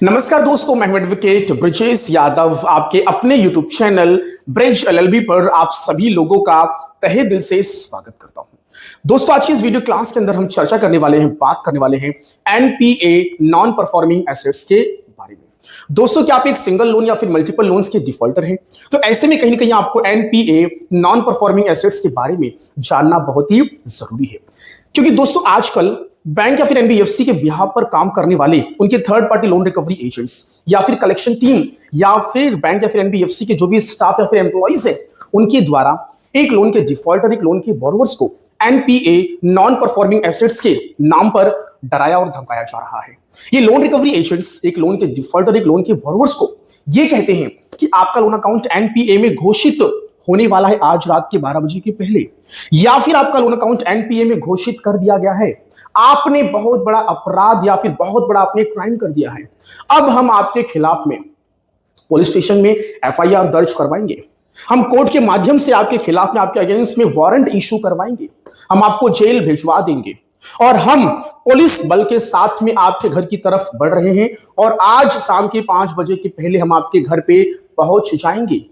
नमस्कार दोस्तों, मैं हूं एडवोकेट ब्रिजेश यादव। आपके अपने यूट्यूब चैनल ब्रिज एलएलबी पर आप सभी लोगों का तहे दिल से स्वागत करता हूं। दोस्तों, आज की इस वीडियो क्लास के अंदर हम चर्चा करने वाले हैं, बात करने वाले हैं एनपीए नॉन परफॉर्मिंग एसेट्स के बारे में। दोस्तों, क्या आप एक सिंगल लोन या फिर मल्टीपल लोन्स के डिफॉल्टर हैं? तो ऐसे में कहीं ना कहीं आपको एनपीए नॉन परफॉर्मिंग एसेट्स के बारे में जानना बहुत ही जरूरी है, क्योंकि दोस्तों आजकल बैंक या फिर एनबीएफसी के बिहाफ पर काम करने वाले उनके third party loan recovery agents या फिर कलेक्शन टीम या फिर बैंक या फिर एनबीएफसी के जो भी स्टाफ या फिर एम्प्लॉइज है, उनके द्वारा एक लोन के डिफॉल्टर, एक लोन के बोरोवर्स को एनपीए नॉन परफॉर्मिंग एसेट्स के नाम पर डराया और धमकाया जा रहा है। ये लोन रिकवरी एजेंट्स एक लोन के डिफॉल्टर, एक लोन के बोरोवर्स को ये कहते हैं कि आपका लोन अकाउंट एनपीए में घोषित होने वाला है आज रात के 12 बजे के पहले, या फिर आपका लोन अकाउंट एनपीए में घोषित कर दिया गया है, आपने बहुत बड़ा अपराध या फिर बहुत बड़ा आपने क्राइम कर दिया है, अब हम आपके खिलाफ में पुलिस स्टेशन में एफआईआर दर्ज करवाएंगे, हम कोर्ट के माध्यम से आपके खिलाफ में, आपके अगेंस्ट में वारंट इशू करवाएंगे, हम आपको जेल भिजवा देंगे और हम पुलिस बल के साथ में आपके घर की तरफ बढ़ रहे हैं और आज शाम के 5 बजे के पहले हम आपके घर पे पहुंच जाएंगे।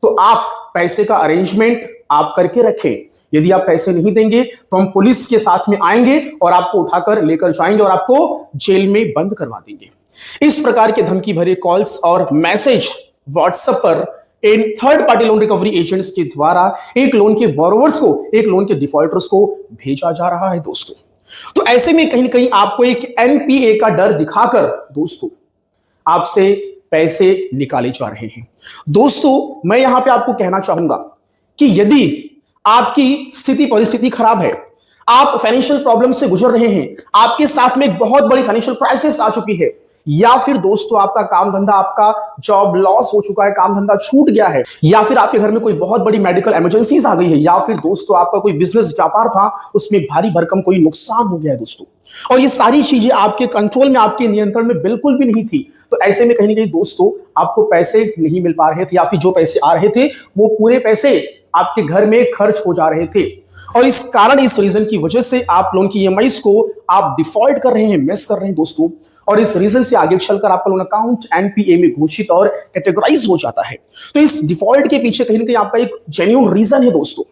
तो आप पैसे का अरेंजमेंट आप करके रखें। यदि आप पैसे नहीं देंगे तो हम पुलिस के साथ में आएंगे और आपको उठाकर लेकर जाएंगे और आपको जेल में बंद करवा देंगे। इस प्रकार के धमकी भरे कॉल्स और मैसेज व्हाट्सएप पर in third party loan recovery agents के द्वारा एक लोन के बोरोवर्स को, एक लोन के डिफॉल्टर्स को भेजा जा रहा है दोस्तों। तो ऐसे में कहीं ना कहीं आपको एक एनपीए का डर दिखाकर दोस्तों आपसे पैसे निकाले जा रहे हैं। दोस्तों, मैं यहां पे आपको कहना चाहूंगा कि यदि आपकी स्थिति परिस्थिति खराब है, आप फाइनेंशियल प्रॉब्लम से गुजर रहे हैं, आपके साथ में एक बहुत बड़ी फाइनेंशियल क्राइसिस आ चुकी है, या फिर दोस्तों आपका काम धंधा, आपका जॉब लॉस हो चुका है, काम धंधा छूट गया है, या फिर आपके घर में कोई बहुत बड़ी मेडिकल इमरजेंसीज आ गई है, या फिर दोस्तों आपका कोई बिजनेस व्यापार था उसमें भारी भरकम कोई नुकसान हो गया है दोस्तों, और ये सारी चीजें आपके कंट्रोल में, आपके नियंत्रण में बिल्कुल भी नहीं थी, तो ऐसे में कहीं ना कहीं दोस्तों आपको पैसे नहीं मिल पा रहे थे, या फिर जो पैसे आ रहे थे वो पूरे पैसे आपके घर में खर्च हो जा रहे थे, और इस कारण, इस रीजन की वजह से आप लोन की ईएमआईज को आप डिफॉल्ट कर रहे हैं, मिस कर रहे हैं दोस्तों, और इस रीजन से आगे चलकर आपका लोन अकाउंट एनपीए में घोषित और कैटेगराइज हो जाता है। तो इस डिफॉल्ट के पीछे कहीं ना कहीं आपका एक जेन्युइन रीजन है दोस्तों।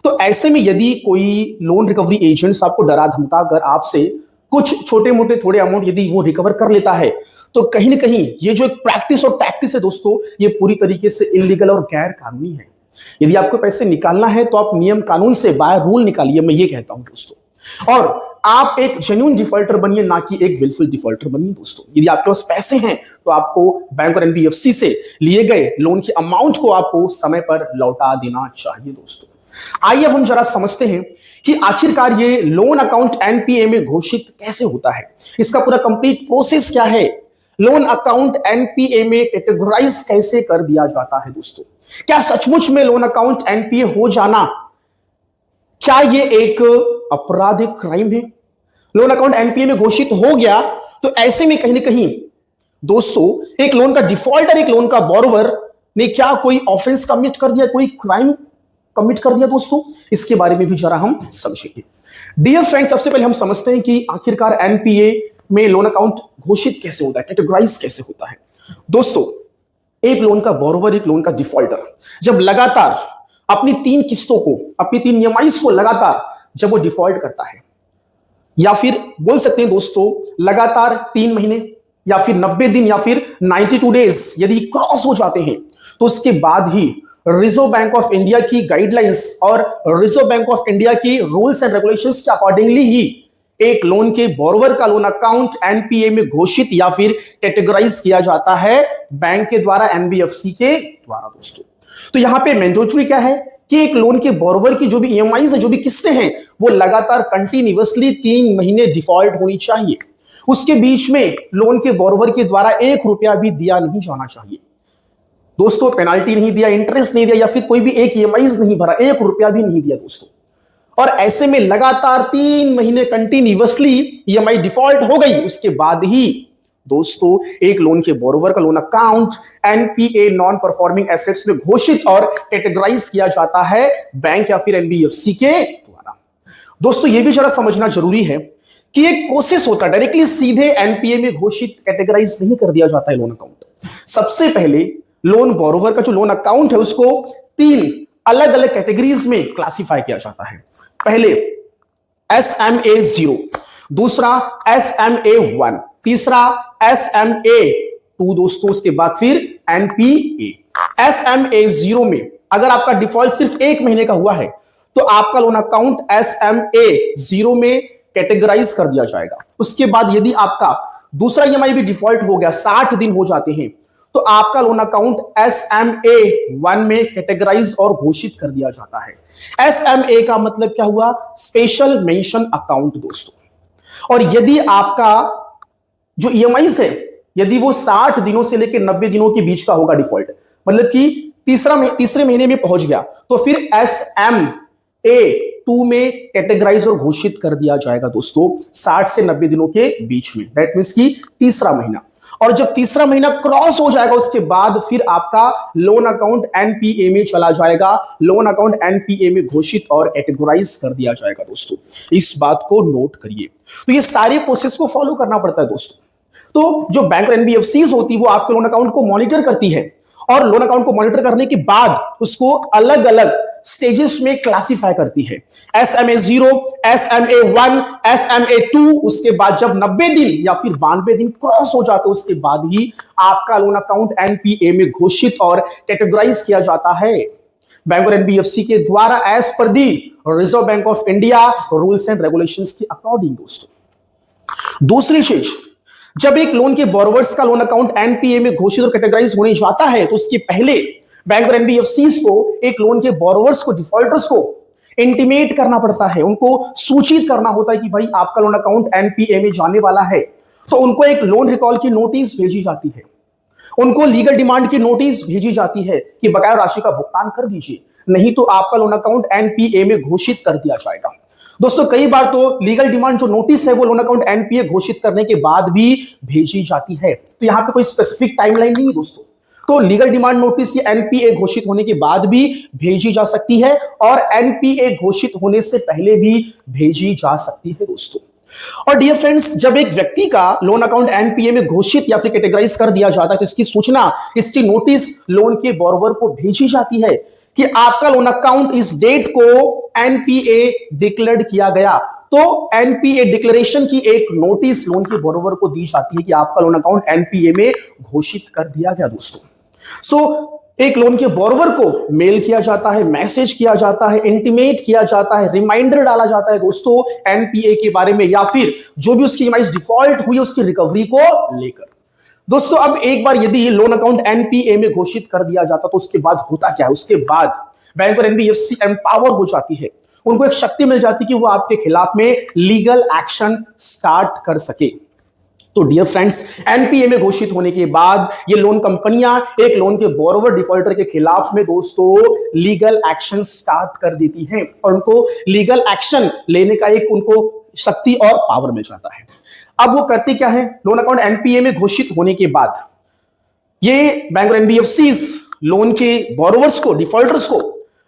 तो ऐसे में यदि कोई लोन रिकवरी एजेंट्स आपको डरा धमका कर आपसे कुछ छोटे मोटे थोड़े अमाउंट यदि वो रिकवर कर लेता है, तो कहीं ना कहीं ये जो एक प्रैक्टिस और टैक्टिस है दोस्तों, ये पूरी तरीके से इलीगल और गैर कानूनी है। यदि आपको पैसे निकालना है तो आप नियम कानून से बाय रूल निकालिए, मैं ये कहता हूं दोस्तों, और आप एक जेन्युइन डिफॉल्टर बनिए, ना कि एक विलफुल डिफॉल्टर बनिए दोस्तों। यदि आपके पास पैसे हैं तो आपको बैंक और एनबीएफसी से लिए गए लोन के अमाउंट को आपको समय पर लौटा देना चाहिए दोस्तों। आइए अब हम जरा समझते हैं कि आखिरकार ये लोन अकाउंट एनपीए में घोषित कैसे होता है, इसका पूरा कंप्लीट प्रोसेस क्या है, लोन अकाउंट एनपीए में कैटेगराइज कैसे कर दिया जाता है दोस्तों। क्या सचमुच में लोन अकाउंट एनपीए हो जाना, क्या ये एक आपराधिक क्राइम है? लोन अकाउंट एनपीए में घोषित हो गया तो ऐसे में कहीं ना कहीं दोस्तों एक लोन का डिफॉल्टर, एक लोन का बोरोवर ने क्या कोई ऑफेंस कमिट कर दिया, कोई क्राइम कमिट कर दिया दोस्तों? इसके बारे में भी जरा हम समझेंगे। डियर फ्रेंड्स, सबसे पहले हम समझते हैं कि आखिरकार एनपीए में लोन अकाउंट घोषित कैसे होता है, कैटेगराइज कैसे होता है। दोस्तों, एक लोन का बोरोवर, एक लोन का डिफॉल्टर जब लगातार अपनी 3 किस्तों को, अपनी 3 ईएमआईज को लगातार जब वो डिफॉल्ट करता है, या फिर बोल सकते हैं दोस्तों लगातार 3 महीने या फिर 90 दिन या फिर 92 डेज यदि क्रॉस हो जाते हैं, तो उसके बाद ही रिजर्व बैंक ऑफ इंडिया की गाइडलाइंस और रिजर्व बैंक ऑफ इंडिया की रूल्स एंड रेगुलेशंस के अकॉर्डिंगली ही एक लोन के बोरोवर का लोन अकाउंट एनपीए में घोषित या फिर कैटेगराइज किया जाता है बैंक के द्वारा, एनबीएफसी के द्वारा दोस्तों। तो यहां पे मैंडेटरी क्या है कि एक लोन के बोरोवर की जो भी ईएमआईज है, जो भी किस्तें हैं, वो लगातार कंटिन्यूअसली 3 महीने डिफॉल्ट होनी चाहिए। उसके बीच में लोन के बोरोवर के द्वारा 1 रुपया भी दिया नहीं जाना चाहिए दोस्तों, पेनाल्टी नहीं दिया, इंटरेस्ट नहीं दिया, या फिर कोई भी एक ईएमआईज नहीं भरा, 1 रुपया भी नहीं दिया दोस्तों। और ऐसे में लगातार 3 महीने कंटिन्यूअसली ईएमआई डिफॉल्ट हो गई, उसके बाद ही दोस्तों एक लोन के बोरोवर का loan account NPA non performing assets में घोषित और कैटेगराइज किया जाता है बैंक या फिर एनबीएफसी के द्वारा। दोस्तों, यह भी जरा समझना जरूरी है कि एक प्रोसेस होता है, डायरेक्टली सीधे एनपीए में घोषित कैटेगराइज नहीं कर दिया जाता है लोन अकाउंट। सबसे पहले लोन बोरोवर का जो लोन अकाउंट है उसको 3 अलग अलग कैटेगरीज में क्लासिफाई किया जाता है। पहले SMA0, दूसरा SMA1, तीसरा SMA2 दोस्तों, उसके बाद फिर NPA। SMA0 में अगर आपका डिफॉल्ट सिर्फ 1 महीने का हुआ है तो आपका लोन अकाउंट SMA0 में कैटेगराइज कर दिया जाएगा। उसके बाद यदि आपका दूसरा ईएमआई भी डिफॉल्ट हो गया, 60 दिन हो जाते हैं, तो आपका लोन अकाउंट SMA1 में कैटेगराइज और घोषित कर दिया जाता है। SMA का मतलब क्या हुआ? स्पेशल मेंशन अकाउंट दोस्तों। और यदि आपका जो ईएमआई है, यदि वो 60 दिनों से लेकर 90 दिनों के बीच का होगा डिफॉल्ट, मतलब कि तीसरे महीने में पहुंच गया, तो फिर SMA2 में कैटेगराइज और घोषित कर दिया जाएगा दोस्तों 60 से 90 दिनों के बीच में। दैट मींस कि तीसरा महीना। और जब तीसरा महीना क्रॉस हो जाएगा उसके बाद फिर आपका लोन अकाउंट एनपीए में चला जाएगा। लोन अकाउंट एनपीए में घोषित और कैटेगराइज कर दिया जाएगा दोस्तों। इस बात को नोट करिए। तो ये सारे प्रोसेस को फॉलो करना पड़ता है दोस्तों। तो जो बैंक और एनबीएफसीज होती है वो आपके लोन अकाउंट को मॉनिटर करती है और लोन अकाउंट को मॉनिटर करने के बाद उसको अलग अलग स्टेजेस में क्लासिफाई करती है। SMA0, SMA1, SMA2। उसके बाद जब 90 दिन या फिर 92 दिन क्रॉस हो जाते उसके बाद ही आपका लोन अकाउंट एनपीए में घोषित और कैटेगराइज किया जाता है बैंक और एनबीएफसी के द्वारा as per the Reserve Bank of India rules and regulations के अकॉर्डिंग दोस्तों। दूसरी चीज, जब एक लोन के बोरोवर्स का लोन अकाउंट एनपीए में घोषित और कैटेगराइज होने जाता है तो उसके पहले बैंक और एनबीएफसीज को एक लोन के बोरोवर्स को, डिफॉल्टर्स को इंटीमेट करना पड़ता है, उनको सूचित करना होता है कि भाई आपका लोन अकाउंट एनपीए में जाने वाला है। तो उनको एक लोन रिकॉल की नोटिस भेजी जाती है, उनको लीगल डिमांड की नोटिस भेजी जाती है कि बकाया राशि का भुगतान कर दीजिए, नहीं तो आपका लोन अकाउंट एनपीए में घोषित कर दिया जाएगा। दोस्तों कई बार तो लीगल डिमांड जो नोटिस है वो लोन अकाउंट एनपीए घोषित करने के बाद भी भेजी जाती है। तो यहां पे कोई स्पेसिफिक टाइमलाइन नहीं है दोस्तों। तो लीगल डिमांड नोटिस ये एनपीए घोषित होने के बाद भी भेजी जा सकती है और एनपीए घोषित होने से पहले भी भेजी जा सकती है दोस्तों। और डियर फ्रेंड्स, जब एक व्यक्ति का लोन अकाउंट एनपीए में घोषित या फिर कैटेगराइज कर दिया जाता है तो इसकी सूचना, इसकी नोटिस लोन के बोरोवर को भेजी जाती है कि आपका लोन अकाउंट इस डेट को एनपीए डिक्लेयर्ड किया गया। तो एनपीए डिक्लेरेशन की एक नोटिस लोन के बोरोवर को दी जाती है कि आपका लोन अकाउंट एनपीए में घोषित कर दिया गया दोस्तों। एक लोन के बोरोवर को मेल किया जाता है, मैसेज किया जाता है, इंटीमेट किया जाता है, रिमाइंडर डाला जाता है दोस्तों एनपीए के बारे में या फिर जो भी उसकी ईएमआई डिफॉल्ट हुई उसकी रिकवरी को लेकर। दोस्तों अब एक बार यदि लोन अकाउंट एनपीए में घोषित कर दिया जाता तो उसके बाद होता क्या है? उसके बाद बैंक और एनबीएफसी एम्पावर हो जाती है, उनको एक शक्ति मिल जाती है कि वो आपके खिलाफ में लीगल एक्शन स्टार्ट कर सके। तो डियर फ्रेंड्स, एनपीए में घोषित होने के बाद ये लोन कंपनियां एक लोन के बोरोवर डिफॉल्टर के खिलाफ में दोस्तों लीगल एक्शन स्टार्ट कर देती हैं और उनको लीगल एक्शन लेने का एक उनको शक्ति और पावर मिल जाता है। अब वो करते क्या है? लोन अकाउंट एनपीए में घोषित होने के बाद ये बैंक और एनबीएफसीज लोन के बोरोवर्स को, डिफॉल्टर्स को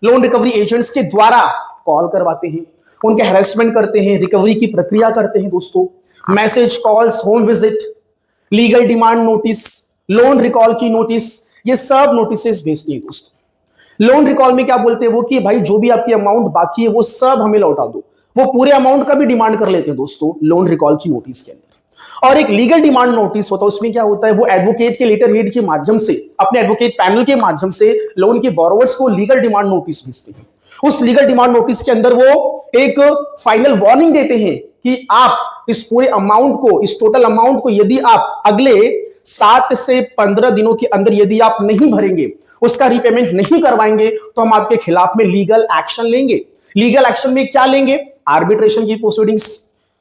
लोन रिकवरी एजेंट्स के द्वारा कॉल करवाते हैं, उनके हैरेसमेंट करते हैं, रिकवरी की प्रक्रिया करते हैं दोस्तों। Message, calls, home visit, legal demand notice, loan recall की नोटिस, ये सब नोटिसेस भेजती है दोस्तों। लोन रिकॉल में क्या बोलते हैं वो कि भाई जो भी आपकी अमाउंट बाकी है वो सब हमें लौटा दो। वो पूरे अमाउंट का भी डिमांड कर लेते हैं दोस्तों लोन रिकॉल की नोटिस के अंदर। और एक लीगल डिमांड नोटिस होता है, उसमें क्या होता है? वो एडवोकेट के लेटर हेड के माध्यम से, अपने एडवोकेट पैनल के माध्यम से लोन के बोरोवर्स को लीगल डिमांड नोटिस भेजते हैं। उस लीगल डिमांड नोटिस के अंदर वो एक फाइनल वार्निंग देते हैं कि आप इस पूरे अमाउंट को, इस टोटल अमाउंट को यदि आप अगले 7 से 15 दिनों के अंदर यदि आप नहीं भरेंगे, उसका रीपेमेंट नहीं करवाएंगे, तो हम आपके खिलाफ में लीगल एक्शन लेंगे। लीगल एक्शन में क्या लेंगे? आर्बिट्रेशन की प्रोसीडिंग्स,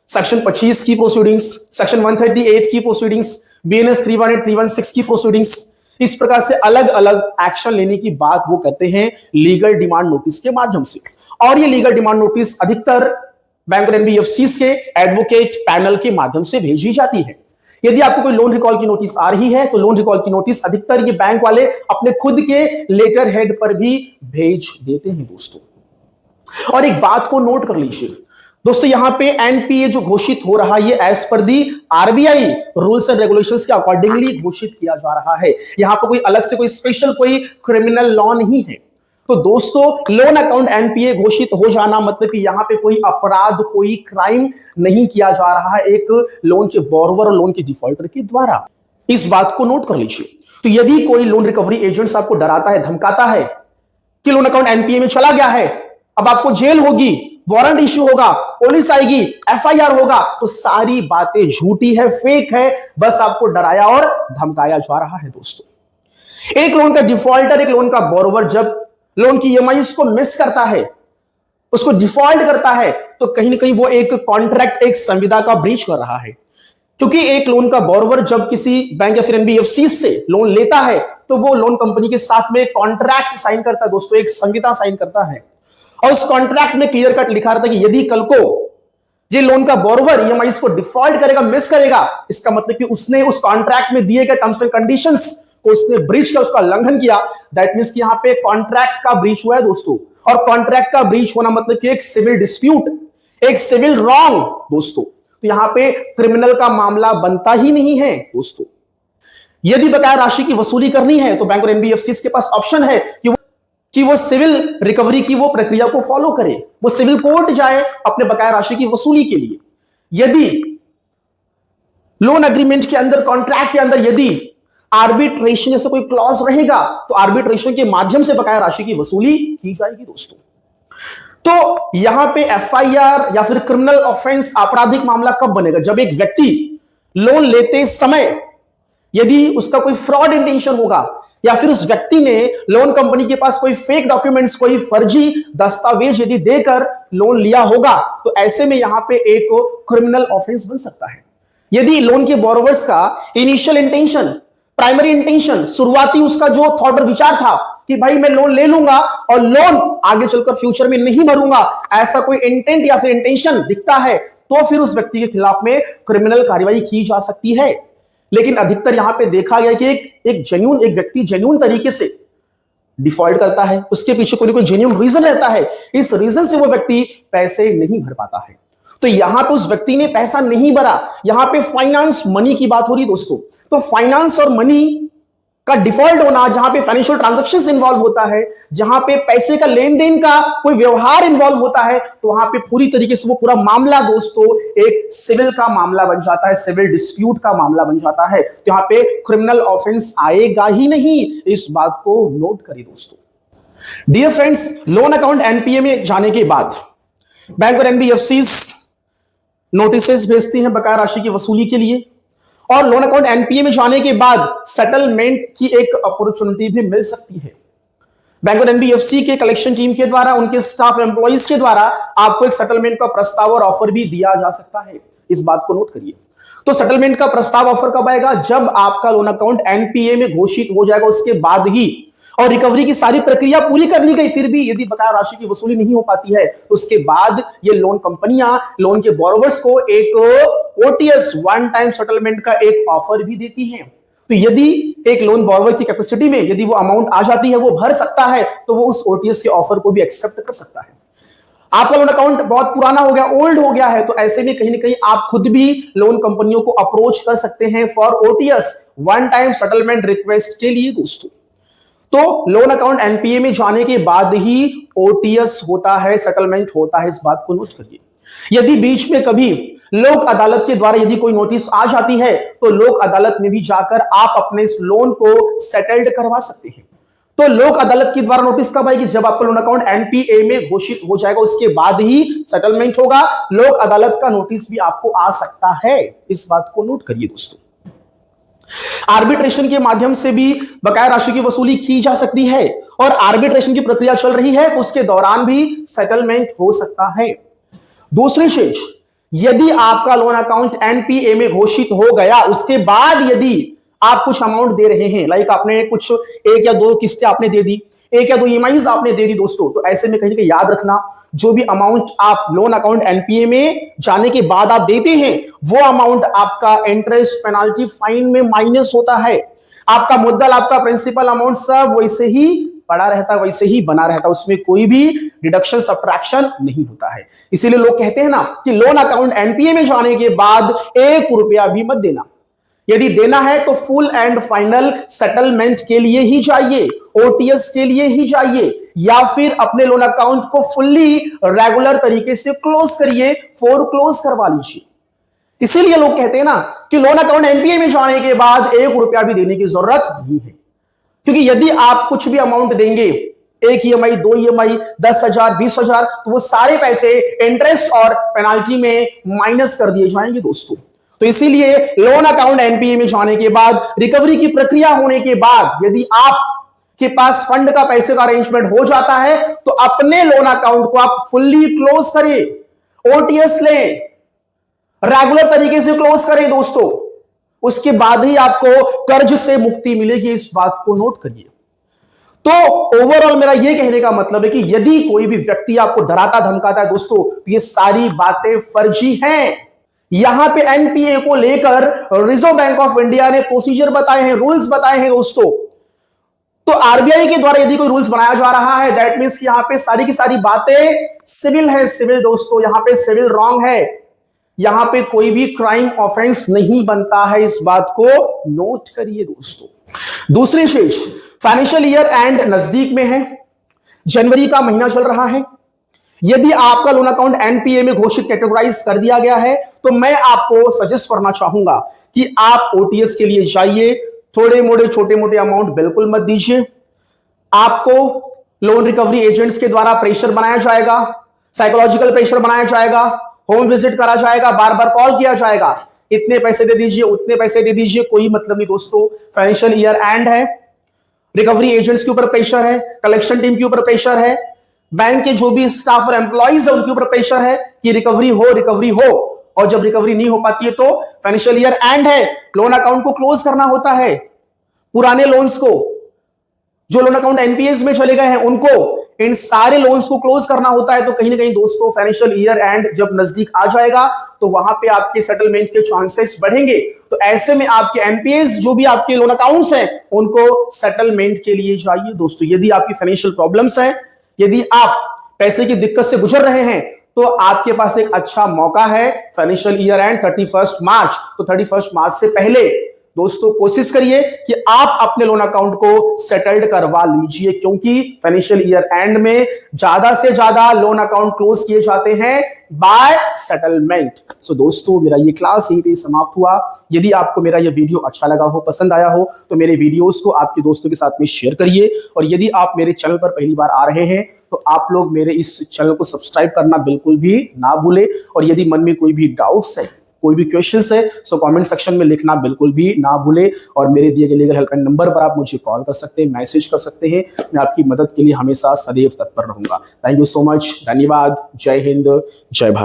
सेक्शन 25 की प्रोसीडिंग्स, सेक्शन 138 की प्रोसीडिंग्स, बीएनएस 318, 316 की प्रोसीडिंग्स। इस प्रकार से अलग अलग एक्शन लेने की बात वो करते हैं लीगल डिमांड नोटिस के माध्यम से। और ये लीगल डिमांड नोटिस अधिकतर बैंक और एनबीएफसीज के एडवोकेट पैनल के माध्यम से भेजी जाती है। यदि आपको कोई लोन रिकॉल की नोटिस आ रही है तो लोन रिकॉल की नोटिस अधिकतर ये बैंक वाले अपने खुद के लेटर हेड पर भी भेज देते हैं दोस्तों। और एक बात को नोट कर लीजिए दोस्तों यहां पे एनपीए जो घोषित हो रहा है ये as per the RBI rules and regulations के अकॉर्डिंगली घोषित किया जा रहा है। यहां पे कोई अलग से कोई स्पेशल कोई क्रिमिनल लॉ नहीं है। तो दोस्तों लोन अकाउंट एनपीए घोषित हो जाना मतलब कि यहां पे कोई अपराध कोई क्राइम नहीं किया जा रहा है एक लोन के बोरोवर और लोन के डिफॉल्टर के द्वारा। इस बात को नोट कर लीजिए। तो यदि कोई लोन रिकवरी एजेंट्स आपको डराता है धमकाता है कि लोन अकाउंट एनपीए में चला गया है, अब आपको जेल होगी, वारंट इश्यू होगा, पुलिस आएगी, एफआईआर होगा, तो सारी बातें झूठी है, फेक है, बस आपको डराया और धमकाया जा रहा है। दोस्तों एक लोन का डिफॉल्टर एक लोन का बोरोवर जब लोन की ईएमआई को मिस करता है, उसको डिफॉल्ट करता है, तो कहीं ना कहीं वो एक कॉन्ट्रैक्ट एक संविदा का ब्रीच कर रहा है। क्योंकि एक लोन का बोरोवर जब किसी बैंक या फिर एनबीएफसी से लोन लेता है तो वो लोन कंपनी के साथ में एक कॉन्ट्रैक्ट साइन करता है। दोस्तों एक संविदा साइन करता है और उस कॉन्ट्रैक्ट में क्लियर कट लिखा रहता है कि यदि कल को ये लोन का बोरोवर ईएमआई को डिफॉल्ट करेगा, मिस करेगा, इसका मतलब कि उसने उस कॉन्ट्रैक्ट में दिए गए टर्म्स एंड कंडीशंस को उसने ब्रीच किया, उसका उल्लंघन किया। दैट मींस कि यहां पे कॉन्ट्रैक्ट का ब्रीच हुआ है दोस्तों। और कॉन्ट्रैक्ट का ब्रीच होना मतलब कि एक सिविल डिस्प्यूट, एक सिविल रॉन्ग दोस्तों। तो यहां पे क्रिमिनल का मामला बनता ही नहीं है दोस्तों। यदि बकाया राशि की वसूली करनी है तो बैंक और एनबीएफसी के पास ऑप्शन है कि वो सिविल रिकवरी की वो प्रक्रिया को फॉलो करे, वो सिविल कोर्ट जाए अपने बकाया राशि की वसूली के लिए। यदि लोन एग्रीमेंट के अंदर कॉन्ट्रैक्ट के अंदर यदि आर्बिट्रेशन जैसे कोई क्लॉज रहेगा तो आर्बिट्रेशन के माध्यम से बकाया राशि की वसूली की जाएगी दोस्तों। तो यहां पे एफआईआर या फिर क्रिमिनल ऑफेंस आपराधिक मामला कब बनेगा? जब एक व्यक्ति लोन लेते समय यदि उसका कोई फ्रॉड इंटेंशन होगा या फिर उस व्यक्ति ने लोन कंपनी के पास कोई फेक डॉक्यूमेंट्स कोई फर्जी दस्तावेज यदि देकर लोन लिया होगा तो ऐसे में यहां पे एक क्रिमिनल ऑफेंस बन सकता है। यदि लोन के बोरोवर्स का इनिशियल इंटेंशन, प्राइमरी इंटेंशन, शुरुआती उसका जो थॉट और विचार था कि भाई मैं लोन ले लूंगा और लोन आगे चलकर फ्यूचर में नहीं भरूंगा, ऐसा कोई इंटेंट या फिर इंटेंशन दिखता है तो फिर उस व्यक्ति के खिलाफ में क्रिमिनल कार्रवाई की जा सकती है। लेकिन अधिकतर यहां पे देखा गया कि एक व्यक्ति जेन्युइन तरीके से डिफॉल्ट करता है, उसके पीछे कोई ना कोई जेन्युइन रीजन रहता है, इस रीजन से वो व्यक्ति पैसे नहीं भर पाता है। तो यहां पे उस व्यक्ति ने पैसा नहीं भरा, यहां पे फाइनेंस मनी की बात हो रही दोस्तों। तो फाइनेंस और मनी का डिफॉल्ट होना, जहां पे फाइनेंशियल ट्रांजैक्शंस इन्वॉल्व होता है, जहां पे पैसे का लेन देन का कोई व्यवहार इन्वॉल्व होता है, तो वहां पे पूरी तरीके से वो पूरा मामला दोस्तों एक सिविल का मामला बन जाता है, सिविल डिस्प्यूट का मामला बन जाता है। तो यहां पे क्रिमिनल ऑफेंस आएगा ही नहीं, इस बात को नोट करिए दोस्तों। Dear friends, loan account NPA में जाने के बाद बैंक और एनबीएफसी नोटिसेस भेजती हैं बकाया राशि की वसूली के लिए, और लोन अकाउंट एनपीए में जाने के बाद सेटलमेंट की एक अपॉर्चुनिटी भी मिल सकती है। बैंक और एनबीएफसी के कलेक्शन टीम के द्वारा, उनके स्टाफ एम्प्लॉइज के द्वारा आपको एक सेटलमेंट का प्रस्ताव और ऑफर भी दिया जा सकता है, इस बात को नोट करिए। तो सेटलमेंट का प्रस्ताव ऑफर कब आएगा? जब आपका लोन अकाउंट एनपीए में घोषित हो जाएगा, उसके बाद ही, और रिकवरी की सारी प्रक्रिया पूरी कर ली गई, फिर भी यदि बकाया राशि की वसूली नहीं हो पाती है तो उसके बाद ये लोन कंपनियां लोन के बोरोवर्स को एक ओटीएस वन टाइम सेटलमेंट का एक ऑफर भी देती हैं। तो यदि एक लोन बोरोवर की कैपेसिटी में यदि वो अमाउंट आ जाती है, वो भर सकता है, तो वो उस ओटीएस के ऑफर को भी एक्सेप्ट कर सकता है। आपका लोन अकाउंट बहुत पुराना हो गया, ओल्ड हो गया है, तो ऐसे में कहीं ना कहीं आप खुद भी लोन कंपनियों को अप्रोच कर सकते हैं for OTS one time settlement request के लिए दोस्तों। तो लोन अकाउंट एनपीए में जाने के बाद ही ओटीएस होता है, सेटलमेंट होता है, इस बात को नोट करिए। यदि बीच में कभी लोक अदालत के द्वारा यदि कोई नोटिस आ जाती है तो लोक अदालत में भी जाकर आप अपने इस लोन को सेटल्ड करवा सकते हैं। तो लोक अदालत के द्वारा नोटिस कब आएगी? जब आपका लोन अकाउंट एनपीए में घोषित हो जाएगा, उसके बाद ही सेटलमेंट होगा। लोक अदालत का नोटिस भी आपको आ सकता है, इस बात को नोट करिए दोस्तों। आर्बिट्रेशन के माध्यम से भी बकाया राशि की वसूली की जा सकती है, और आर्बिट्रेशन की प्रक्रिया चल रही है तो उसके दौरान भी सेटलमेंट हो सकता है। दूसरी चीज, यदि आपका लोन अकाउंट एनपीए में घोषित हो गया, उसके बाद यदि आप कुछ अमाउंट दे रहे हैं, लाइक आपने कुछ एक या दो किस्तें आपने दे दी, एक या दो ईएमआईज आपने दे दी दोस्तों, तो ऐसे में कहीं ना कहीं याद रखना, जो भी अमाउंट आप लोन अकाउंट एनपीए में जाने के बाद आप देते हैं, वो अमाउंट आपका इंटरेस्ट, पेनाल्टी, फाइन में माइनस होता है। आपका मुद्दल, आपका प्रिंसिपल अमाउंट सब वैसे ही पड़ा रहता है वैसे ही बना रहता है, उसमें कोई भी डिडक्शन सब्ट्रैक्शन नहीं होता है। इसीलिए लोग कहते हैं ना कि लोन अकाउंट एनपीए में जाने के बाद 1 रुपया भी मत देना। यदि देना है तो फुल एंड फाइनल सेटलमेंट के लिए ही जाइए, ओटीएस के लिए ही जाइए, या फिर अपने लोन अकाउंट को फुल्ली रेगुलर तरीके से क्लोज करिए, फोरक्लोज करवा लीजिए। इसीलिए लोग कहते हैं ना कि लोन अकाउंट एनपीए में जाने के बाद 1 रुपया भी देने की जरूरत नहीं है, क्योंकि यदि आप कुछ भी अमाउंट देंगे, 1 ईएमआई, 2 ईएमआई, 10,000, 20,000, तो वो सारे पैसे इंटरेस्ट और पेनाल्टी में माइनस कर दिए जाएंगे दोस्तों। तो इसीलिए लोन अकाउंट एनपीए में जाने के बाद, रिकवरी की प्रक्रिया होने के बाद, यदि आप के पास फंड का पैसे का अरेंजमेंट हो जाता है तो अपने लोन अकाउंट को आप फुल्ली क्लोज करें, ओटीएस लें, रेगुलर तरीके से क्लोज करें दोस्तों। उसके बाद ही आपको कर्ज से मुक्ति मिलेगी, इस बात को नोट करिए। तो ओवरऑल मेरा यह कहने का मतलब है कि यदि कोई भी व्यक्ति आपको डराता धमकाता है दोस्तों, तो ये सारी बातें फर्जी हैं। यहां पे एनपीए को लेकर रिजर्व बैंक ऑफ इंडिया ने प्रोसीजर बताए हैं, रूल्स बताए हैं दोस्तों। तो आरबीआई के द्वारा यदि कोई रूल्स बनाया जा रहा है, दैट मींस यहां पे सारी की सारी बातें सिविल है, सिविल दोस्तों, यहां पे सिविल रॉन्ग है, यहां पे कोई भी क्राइम ऑफेंस नहीं बनता है, इस बात को नोट करिए दोस्तों। दूसरी चीज, फाइनेंशियल ईयर एंड नजदीक में है, जनवरी का महीना चल रहा है। यदि आपका लोन अकाउंट एनपीए में घोषित कैटेगराइज कर दिया गया है तो मैं आपको सजेस्ट करना चाहूंगा कि आप ओटीएस के लिए जाइए। थोड़े मोड़े छोटे मोटे अमाउंट बिल्कुल मत दीजिए। आपको लोन रिकवरी एजेंट्स के द्वारा प्रेशर बनाया जाएगा, साइकोलॉजिकल प्रेशर बनाया जाएगा, होम विजिट करा जाएगा, बार बार कॉल किया जाएगा, इतने पैसे दे दीजिए, उतने पैसे दे दीजिए, कोई मतलब नहीं दोस्तों। फाइनेंशियल ईयर एंड है, रिकवरी एजेंट्स के ऊपर प्रेशर है, कलेक्शन टीम के ऊपर प्रेशर है, बैंक के जो भी स्टाफ और एम्प्लॉइज है उनके ऊपर प्रेशर है कि रिकवरी हो, रिकवरी हो। और जब रिकवरी नहीं हो पाती है तो फाइनेंशियल ईयर एंड है, लोन अकाउंट को क्लोज करना होता है। पुराने लोन्स को, जो लोन अकाउंट एनपीएस में चले गए हैं उनको, इन सारे लोन्स को क्लोज करना होता है। तो कहीं ना कहीं दोस्तों फाइनेंशियल ईयर एंड जब नजदीक आ जाएगा तो वहां पे आपके सेटलमेंट के चांसेस बढ़ेंगे। तो ऐसे में आपके एनपीएस जो भी आपके लोन अकाउंट्स हैं उनको सेटलमेंट के लिए जाइए दोस्तों। यदि आपकी फाइनेंशियल प्रॉब्लम्स है, यदि आप पैसे की दिक्कत से गुजर रहे हैं, तो आपके पास एक अच्छा मौका है, फाइनेंशियल ईयर एंड 31 मार्च। तो 31 मार्च से पहले दोस्तों कोशिश करिए कि आप अपने लोन अकाउंट को सेटल्ड करवा लीजिए, क्योंकि फाइनेंशियल ईयर एंड में ज्यादा से ज्यादा लोन अकाउंट क्लोज किए जाते हैं बाय सेटलमेंट। सो दोस्तों मेरा ये क्लास यहीं पे समाप्त हुआ। यदि आपको मेरा ये वीडियो अच्छा लगा हो, पसंद आया हो, तो मेरे वीडियोस को आपके दोस्तों के साथ में शेयर करिए। और यदि आप मेरे चैनल पर पहली बार आ रहे हैं तो आप लोग मेरे इस चैनल को सब्सक्राइब करना बिल्कुल भी ना भूले। और यदि मन में कोई भी डाउट्स है, कोई भी क्वेश्चंस है, सो कमेंट सेक्शन में लिखना बिल्कुल भी ना भूले। और मेरे दिए गए लीगल हेल्पलाइन नंबर पर आप मुझे कॉल कर सकते हैं, मैसेज कर सकते हैं। मैं आपकी मदद के लिए हमेशा सदैव तत्पर रहूंगा। थैंक यू सो मच, धन्यवाद, जय हिंद, जय भारत।